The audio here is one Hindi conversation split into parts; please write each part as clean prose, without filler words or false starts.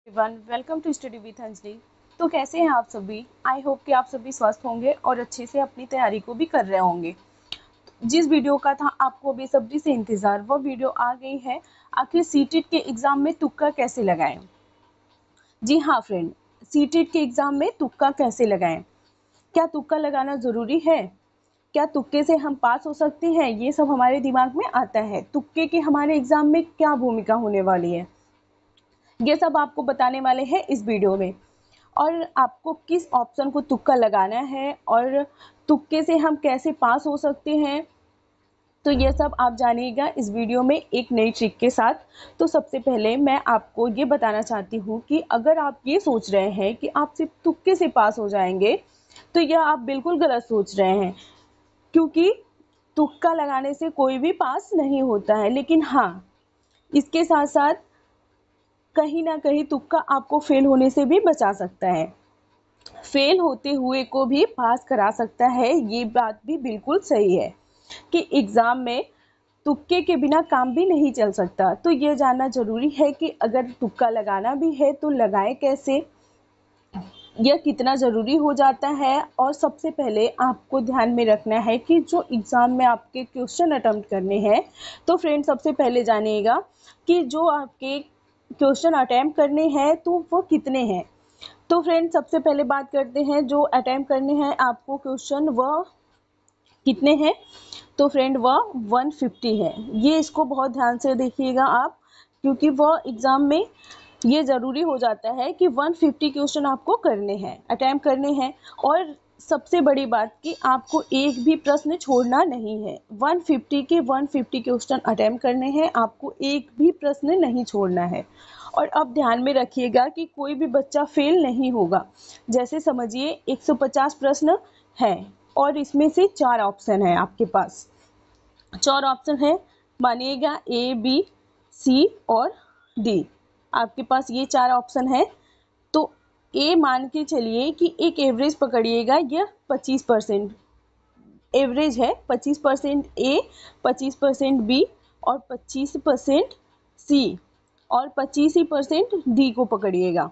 Everyone, welcome to study with Anjali. तो कैसे हैं आप सभी? आई होप कि आप सभी स्वस्थ होंगे और अच्छे से अपनी तैयारी को भी कर रहे होंगे। जिस वीडियो का था आपको बेसब्री से इंतज़ार, वो वीडियो आ गई है। आखिर सीटेट के एग्ज़ाम में तुक्का कैसे लगाएं? जी हाँ फ्रेंड, सीटेट के एग्ज़ाम में तुक्का कैसे लगाएं? क्या तुक्का लगाना ज़रूरी है? क्या तुक्के से हम पास हो सकते हैं? ये सब हमारे दिमाग में आता है। तुक्के की हमारे एग्ज़ाम में क्या भूमिका होने वाली है, ये सब आपको बताने वाले हैं इस वीडियो में। और आपको किस ऑप्शन को तुक्का लगाना है और तुक्के से हम कैसे पास हो सकते हैं, तो ये सब आप जानिएगा इस वीडियो में एक नई ट्रिक के साथ। तो सबसे पहले मैं आपको ये बताना चाहती हूँ कि अगर आप ये सोच रहे हैं कि आप सिर्फ तुक्के से पास हो जाएंगे, तो यह आप बिल्कुल गलत सोच रहे हैं, क्योंकि तुक्का लगाने से कोई भी पास नहीं होता है। लेकिन हाँ, इसके साथ साथ कहीं ना कहीं तुक्का आपको फेल होने से भी बचा सकता है, फेल होते हुए को भी पास करा सकता है। ये बात भी बिल्कुल सही है कि एग्ज़ाम में तुक्के के बिना काम भी नहीं चल सकता। तो ये जानना ज़रूरी है कि अगर तुक्का लगाना भी है तो लगाएं कैसे, यह कितना ज़रूरी हो जाता है। और सबसे पहले आपको ध्यान में रखना है कि जो एग्ज़ाम में आपके क्वेश्चन अटेम्प्ट करने हैं, तो फ्रेंड सबसे पहले जानिएगा कि जो आपके क्वेश्चन अटेम्प्ट करने हैं तो वो कितने हैं। तो फ्रेंड सबसे पहले बात करते हैं, जो अटेम्प्ट करने हैं आपको क्वेश्चन वह कितने हैं। तो फ्रेंड वह 150 है। ये इसको बहुत ध्यान से देखिएगा आप, क्योंकि वह एग्ज़ाम में ये ज़रूरी हो जाता है कि 150 क्वेश्चन आपको करने हैं, अटेम्प्ट करने हैं। और सबसे बड़ी बात कि आपको एक भी प्रश्न छोड़ना नहीं है। 150 के 150 क्वेश्चन अटेम्प्ट करने हैं, आपको एक भी प्रश्न नहीं छोड़ना है। और अब ध्यान में रखिएगा कि कोई भी बच्चा फेल नहीं होगा। जैसे समझिए 150 प्रश्न हैं और इसमें से 4 ऑप्शन है आपके पास। 4 ऑप्शन है, मानिएगा ए, बी, सी और डी। आपके पास ये 4 ऑप्शन है। तो ए मान के चलिए कि एक एवरेज पकड़िएगा, यह 25% एवरेज है। 25% ए, 25% बी और 25% सी और 25% डी को पकड़िएगा।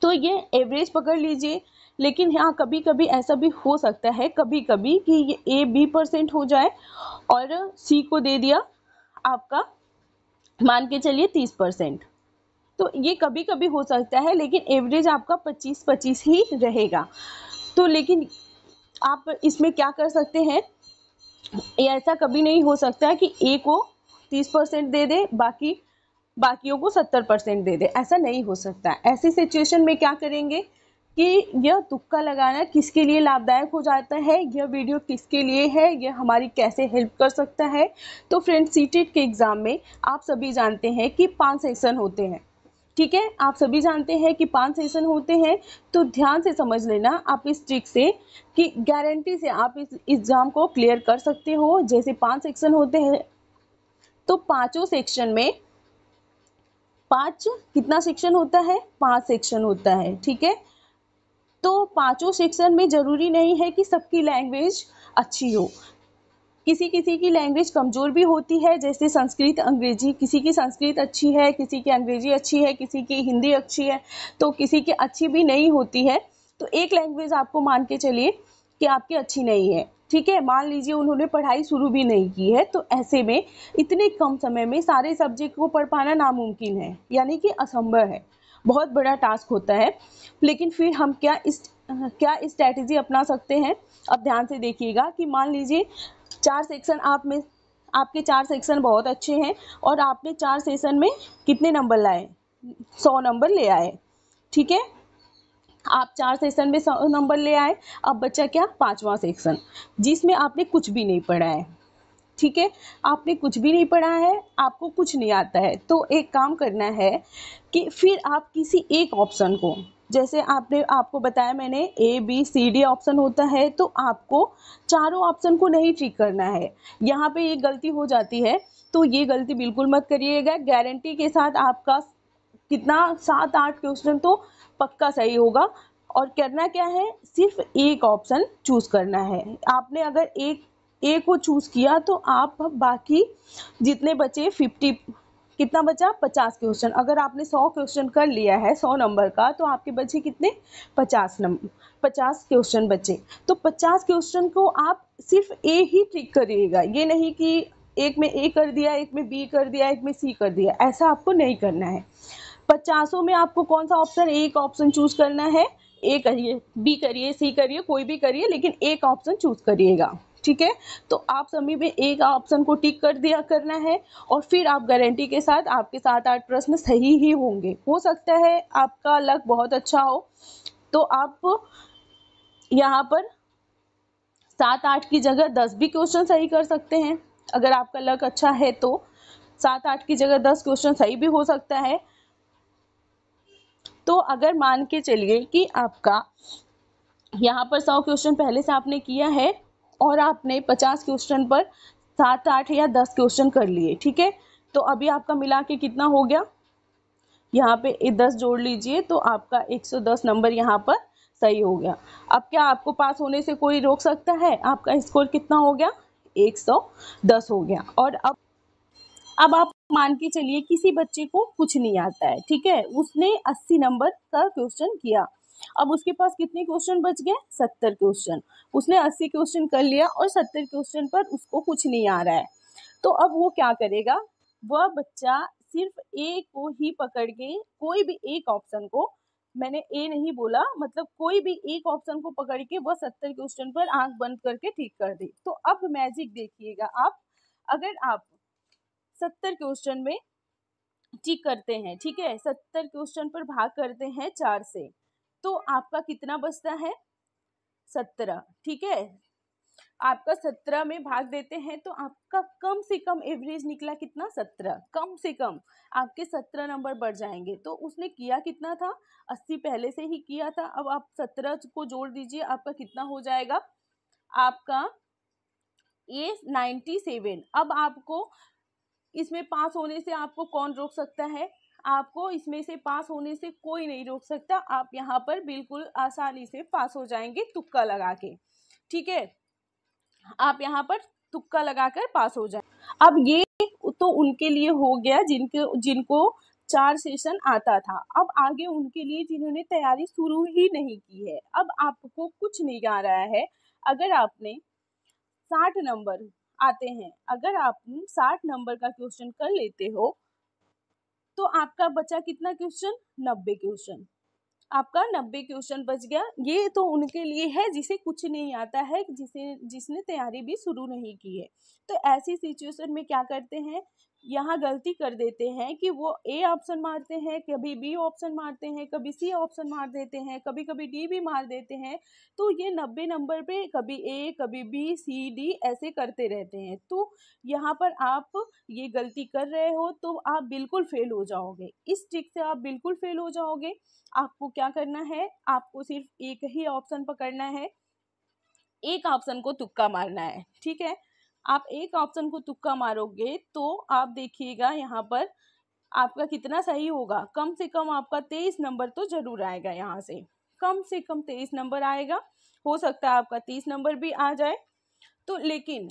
तो ये एवरेज पकड़ लीजिए। लेकिन हाँ, कभी कभी ऐसा भी हो सकता है कभी कभी कि ये ए 20% हो जाए और सी को दे दिया आपका, मान के चलिए 30%। तो ये कभी कभी हो सकता है, लेकिन एवरेज आपका 25-25 ही रहेगा। तो लेकिन आप इसमें क्या कर सकते हैं, ऐसा कभी नहीं हो सकता कि ए को 30% दे दे, बाकियों को 70% दे दे। ऐसा नहीं हो सकता। ऐसी सिचुएशन में क्या करेंगे कि यह तुक्का लगाना किसके लिए लाभदायक हो जाता है, यह वीडियो किसके लिए है, यह हमारी कैसे हेल्प कर सकता है। तो फ्रेंड, सीटेट के एग्ज़ाम में आप सभी जानते हैं कि 5 सेक्शन होते हैं। ठीक है, आप सभी जानते हैं कि 5 सेशन होते हैं। तो ध्यान से समझ लेना आप इस ट्रिक से कि गारंटी से आप इस एग्ज़ाम को क्लियर कर सकते हो। जैसे 5 सेक्शन होते हैं, तो पाँचों सेक्शन में 5 कितना सेक्शन होता है, 5 सेक्शन होता है। ठीक है, तो पाँचों सेक्शन में ज़रूरी नहीं है कि सबकी लैंग्वेज अच्छी हो। किसी किसी की लैंग्वेज कमज़ोर भी होती है, जैसे संस्कृत, अंग्रेजी। किसी की संस्कृत अच्छी है, किसी की अंग्रेजी अच्छी है, किसी की हिंदी अच्छी है, तो किसी की अच्छी भी नहीं होती है। तो एक लैंग्वेज आपको मान के चलिए कि आपकी अच्छी नहीं है। ठीक है, मान लीजिए उन्होंने पढ़ाई शुरू भी नहीं की है, तो ऐसे में इतने कम समय में सारे सब्जेक्ट को पढ़ पाना नामुमकिन है, यानी कि असंभव है, बहुत बड़ा टास्क होता है। लेकिन फिर हम क्या स्ट्रैटेजी अपना सकते हैं। अब ध्यान से देखिएगा कि मान लीजिए 4 सेक्शन आपके 4 सेक्शन बहुत अच्छे हैं और आपने 4 सेशन में कितने नंबर लाए, 100 नंबर ले आए। ठीक है, आप 4 सेशन में 100 नंबर ले आए। अब बचा क्या, 5वां सेक्शन, जिसमें आपने कुछ भी नहीं पढ़ा है। ठीक है, आपने कुछ भी नहीं पढ़ा है, आपको कुछ नहीं आता है। तो एक काम करना है कि फिर आप किसी एक ऑप्शन को, जैसे आपको बताया मैंने ए, बी, सी, डी ऑप्शन होता है, तो आपको चारों ऑप्शन को नहीं ठीक करना है। यहाँ पे ये गलती हो जाती है, तो ये गलती बिल्कुल मत करिएगा। गारंटी के साथ आपका कितना 7-8 क्वेश्चन तो पक्का सही होगा। और करना क्या है, सिर्फ एक ऑप्शन चूज करना है। आपने अगर एक ए को चूज किया, तो आप बाकी जितने बचे 50 कितना बचा 50 क्वेश्चन। अगर आपने 100 क्वेश्चन कर लिया है 100 नंबर का तो आपके बचे कितने 50 क्वेश्चन बचे। तो 50 क्वेश्चन को आप सिर्फ ए ही टिक करिएगा, ये नहीं कि एक में ए कर दिया, एक में बी कर दिया, एक में सी कर दिया, ऐसा आपको नहीं करना है। 50 में आपको कौन सा ऑप्शन, एक ऑप्शन चूज करना है, ए करिए, बी करिए, सी करिए, कोई भी करिए, लेकिन एक ऑप्शन चूज करिएगा, ठीक है। तो आप सभी में एक ऑप्शन को टिक कर दिया करना है और फिर आप गारंटी के साथ आपके 7-8 प्रश्न सही ही होंगे। हो सकता है आपका लक बहुत अच्छा हो तो आप यहाँ पर 7-8 की जगह 10 भी क्वेश्चन सही कर सकते हैं। अगर आपका लक अच्छा है तो 7-8 की जगह 10 क्वेश्चन सही भी हो सकता है। तो अगर मान के चलिए कि आपका यहाँ पर 100 क्वेश्चन पहले से आपने किया है और आपने 50 क्वेश्चन पर 7-8 या 10 क्वेश्चन कर लिए, ठीक है। तो अभी आपका मिला के कितना हो गया, यहाँ पे 10 जोड़ लीजिए तो आपका 110 नंबर यहाँ पर सही हो गया। अब क्या आपको पास होने से कोई रोक सकता है? आपका स्कोर कितना हो गया 110 हो गया। और अब आप मान के चलिए किसी बच्चे को कुछ नहीं आता है, ठीक है, उसने 80 नंबर का क्वेश्चन किया, अब उसके पास कितने क्वेश्चन बच गए 70 क्वेश्चन। उसने 80 क्वेश्चन कर लिया और 70 क्वेश्चन पर उसको कुछ नहीं आ रहा है, तो अब वो क्या करेगा, वह बच्चा सिर्फ ए को ही पकड़ के कोई भी एक ऑप्शन को, मैंने ए नहीं बोला, मतलब कोई भी एक ऑप्शन को पकड़ के वह 70 क्वेश्चन पर आंख बंद करके ठीक कर दे। तो अब मैजिक देखिएगा आप, अगर आप 70 क्वेश्चन में टिक करते हैं, ठीक है, 70 क्वेश्चन पर भाग करते हैं 4 से, तो आपका कितना बचता है 17, ठीक है। आपका 17 में भाग देते हैं तो आपका कम से कम एवरेज निकला कितना 17, कम से कम आपके 17 नंबर बढ़ जाएंगे। तो उसने किया कितना था 80 पहले से ही किया था, अब आप 17 को जोड़ दीजिए, आपका कितना हो जाएगा, आपका ये 97। अब आपको इसमें पास होने से आपको कौन रोक सकता है, आपको इसमें से पास होने से कोई नहीं रोक सकता। आप यहाँ पर बिल्कुल आसानी से पास हो जाएंगे तुक्का लगा के, ठीक है, आप यहाँ पर तुक्का लगाकर पास हो जाए। अब ये तो उनके लिए हो गया जिनको 4 सेशन आता था। अब आगे उनके लिए जिन्होंने तैयारी शुरू ही नहीं की है, अब आपको कुछ नहीं आ रहा है, अगर आपने 60 नंबर आते हैं, अगर आप 60 नंबर का क्वेश्चन कर लेते हो तो आपका बचा कितना क्वेश्चन 90 क्वेश्चन, आपका 90 क्वेश्चन बच गया। ये तो उनके लिए है जिसे कुछ नहीं आता है, जिसने तैयारी भी शुरू नहीं की है। तो ऐसी सिचुएशन में क्या करते हैं, यहाँ गलती कर देते हैं कि वो ए ऑप्शन मारते हैं, कभी बी ऑप्शन मारते हैं, कभी सी ऑप्शन मार देते हैं, कभी कभी डी भी मार देते हैं। तो ये 90 नंबर पे कभी ए कभी बी सी डी ऐसे करते रहते हैं। तो यहाँ पर आप ये गलती कर रहे हो तो आप बिल्कुल फेल हो जाओगे, इस ट्रिक से आप बिल्कुल फेल हो जाओगे। आपको क्या करना है, आपको सिर्फ एक ही ऑप्शन पकड़ना है, एक ऑप्शन को तुक्का मारना है, ठीक है। आप एक ऑप्शन को तुक्का मारोगे तो आप देखिएगा यहाँ पर आपका कितना सही होगा, कम से कम आपका 23 नंबर तो जरूर आएगा, यहाँ से कम 23 नंबर आएगा, हो सकता है आपका 30 नंबर भी आ जाए, तो लेकिन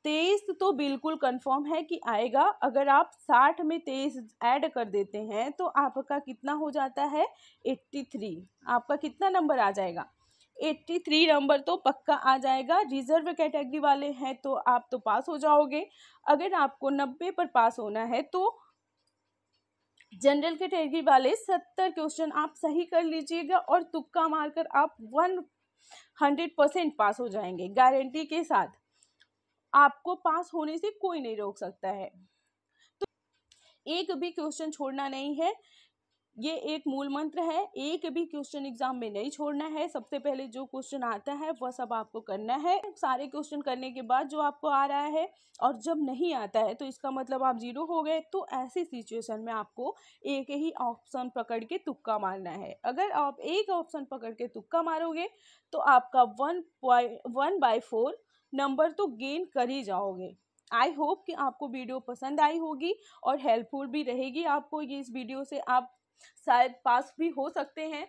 23 तो बिल्कुल कंफर्म है कि आएगा। अगर आप 60 में 23 ऐड कर देते हैं तो आपका कितना हो जाता है 83, आपका कितना नंबर आ जाएगा 83 नंबर तो पक्का आ जाएगा। रिजर्व कैटेगरी वाले हैं तो आप तो पास हो जाओगे। अगर आपको 90 पर पास होना है तो जनरल कैटेगरी वाले 70 क्वेश्चन आप सही कर लीजिएगा और तुक्का मारकर आप 100% पास हो जाएंगे गारंटी के साथ। आपको पास होने से कोई नहीं रोक सकता है। तो एक भी क्वेश्चन छोड़ना नहीं है, ये एक मूल मंत्र है, एक भी क्वेश्चन एग्जाम में नहीं छोड़ना है। सबसे पहले जो क्वेश्चन आता है वह सब आपको करना है, सारे क्वेश्चन करने के बाद जो आपको आ रहा है, और जब नहीं आता है तो इसका मतलब आप 0 हो गए। तो ऐसी सिचुएशन में आपको एक ही ऑप्शन पकड़ के तुक्का मारना है। अगर आप एक ऑप्शन पकड़ के तुक्का मारोगे तो आपका 1/4 नंबर तो गेन कर ही जाओगे। आई होप कि आपको वीडियो पसंद आई होगी और हेल्पफुल भी रहेगी आपको। ये इस वीडियो से आप शायद पास भी हो सकते हैं।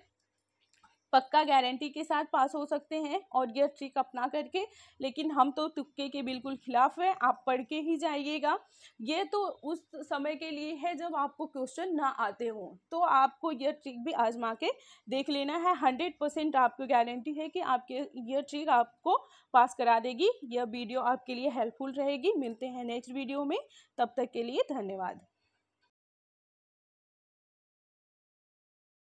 पक्का गारंटी के साथ पास हो सकते हैं और ये ट्रिक अपना करके। लेकिन हम तो तुक्के के बिल्कुल खिलाफ है, आप पढ़ के ही जाइएगा। ये तो उस समय के लिए है जब आपको क्वेश्चन ना आते हो, तो आपको ये ट्रिक भी आजमा के देख लेना है। 100% आपको गारंटी है कि आपके ये ट्रिक आपको पास करा देगी। यह वीडियो आपके लिए हेल्पफुल रहेगी। मिलते हैं नेक्स्ट वीडियो में, तब तक के लिए धन्यवाद।